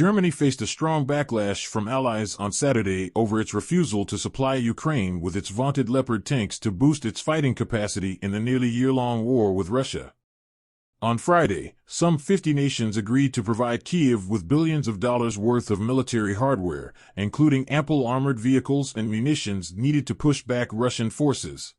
Germany faced a strong backlash from allies on Saturday over its refusal to supply Ukraine with its vaunted Leopard tanks to boost its fighting capacity in the nearly year-long war with Russia. On Friday, some 50 nations agreed to provide Kyiv with billions of dollars worth of military hardware, including ample armored vehicles and munitions needed to push back Russian forces.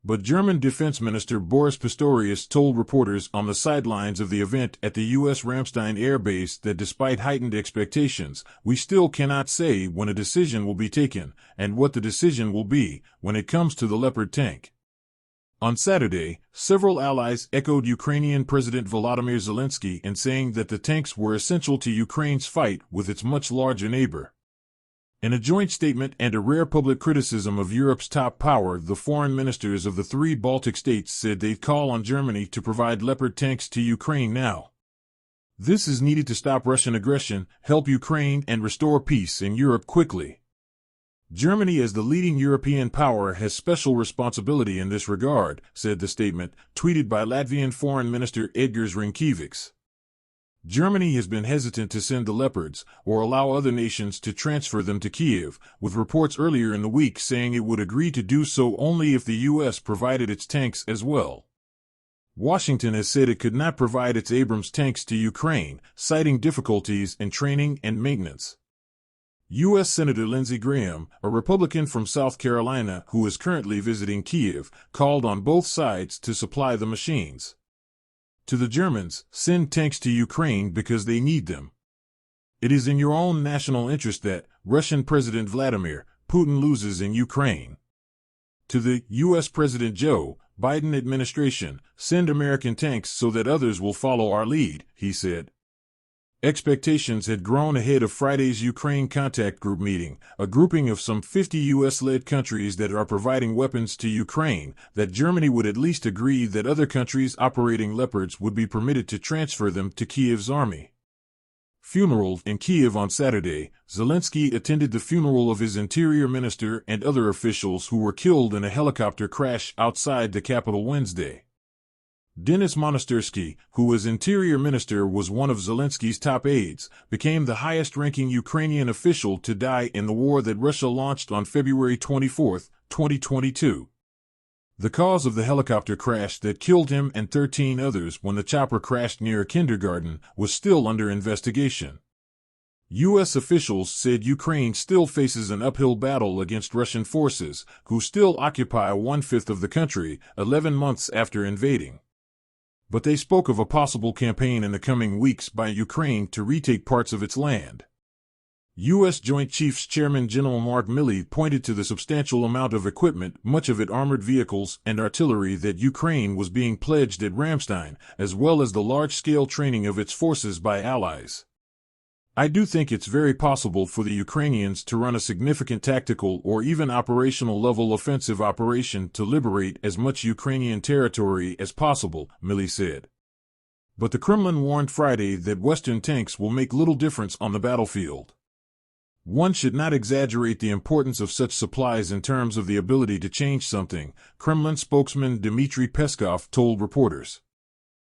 But German Defense Minister Boris Pistorius told reporters on the sidelines of the event at the U.S. Ramstein Air Base that despite heightened expectations, we still cannot say when a decision will be taken and what the decision will be when it comes to the Leopard tank. On Saturday, several allies echoed Ukrainian President Volodymyr Zelensky in saying that the tanks were essential to Ukraine's fight with its much larger neighbor. In a joint statement and a rare public criticism of Europe's top power, the foreign ministers of the three Baltic states said they'd call on Germany to provide Leopard tanks to Ukraine now. This is needed to stop Russian aggression, help Ukraine, and restore peace in Europe quickly. Germany, as the leading European power, has special responsibility in this regard, said the statement, tweeted by Latvian Foreign Minister Edgars Rinkēvičs. Germany has been hesitant to send the Leopards or allow other nations to transfer them to Kyiv, with reports earlier in the week saying it would agree to do so only if the U.S. provided its tanks as well. Washington has said it could not provide its Abrams tanks to Ukraine, citing difficulties in training and maintenance. U.S. Senator Lindsey Graham, a Republican from South Carolina who is currently visiting Kyiv, called on both sides to supply the machines. To the Germans, send tanks to Ukraine because they need them. It is in your own national interest that Russian President Vladimir Putin loses in Ukraine. To the U.S. President Joe Biden administration, send American tanks so that others will follow our lead, he said. Expectations had grown ahead of Friday's Ukraine Contact Group meeting, a grouping of some 50 U.S.-led countries that are providing weapons to Ukraine, that Germany would at least agree that other countries operating Leopards would be permitted to transfer them to Kyiv's army. Funeral in Kyiv on Saturday, Zelensky attended the funeral of his interior minister and other officials who were killed in a helicopter crash outside the capital Wednesday. Denis Monastyrsky, who was interior minister, was one of Zelensky's top aides, became the highest-ranking Ukrainian official to die in the war that Russia launched on February 24, 2022. The cause of the helicopter crash that killed him and 13 others when the chopper crashed near a kindergarten was still under investigation. U.S. officials said Ukraine still faces an uphill battle against Russian forces, who still occupy 1/5 of the country, 11 months after invading. But they spoke of a possible campaign in the coming weeks by Ukraine to retake parts of its land. U.S. Joint Chiefs Chairman General Mark Milley pointed to the substantial amount of equipment, much of it armored vehicles and artillery, that Ukraine was being pledged at Ramstein, as well as the large-scale training of its forces by allies. I do think it's very possible for the Ukrainians to run a significant tactical or even operational level offensive operation to liberate as much Ukrainian territory as possible, Milley said. But the Kremlin warned Friday that Western tanks will make little difference on the battlefield. One should not exaggerate the importance of such supplies in terms of the ability to change something, Kremlin spokesman Dmitry Peskov told reporters.